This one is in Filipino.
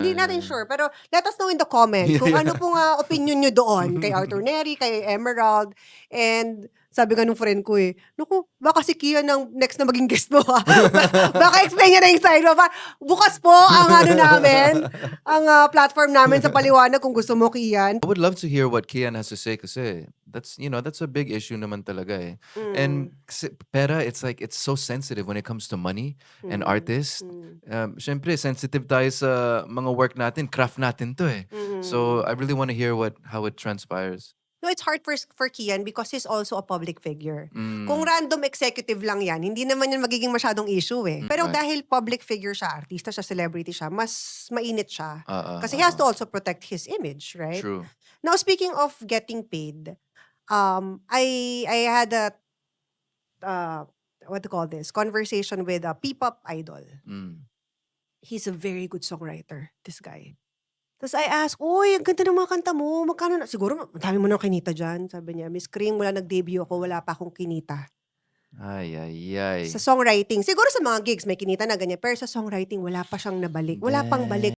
hindi natin sure. Pero let us know in the comments kung ano pong opinion nyo doon kay Arthur Neri, kay Emerald. And sabi nga nung friend ko naku, baka si Kian ang next na maging guest mo baka explain niya na yung side mo. Bukas po ang namin, ang platform namin sa Paliwanag kung gusto mo, Kian. I would love to hear what Kian has to say kasi that's that's a big issue naman talaga eh. And pera, it's like it's so sensitive when it comes to money and artists. Syempre sensitive tayo sa mga work natin, craft natin to eh. So I really want to hear how it transpires. No, it's hard for Kian because he's also a public figure. Kung random executive lang yan, hindi naman yan magiging masyadong issue eh. Pero dahil public figure siya, artista siya, celebrity siya, mas mainit siya. Kasi he has to also protect his image, right? True. Now, speaking of getting paid, I had a, what to call this, conversation with a P-pop idol. He's a very good songwriter, this guy. Tapos I asked, uy, ang ganda ng mga kanta mo. Magkano na? Siguro, dami mo nang kinita dyan. Sabi niya, Miss Kring, mula nag-debut ako, wala pa akong kinita. Ay, ay, ay. Sa songwriting. Siguro sa mga gigs, may kinita na ganyan. Pero sa songwriting, wala pa siyang nabalik. Wala pang balik.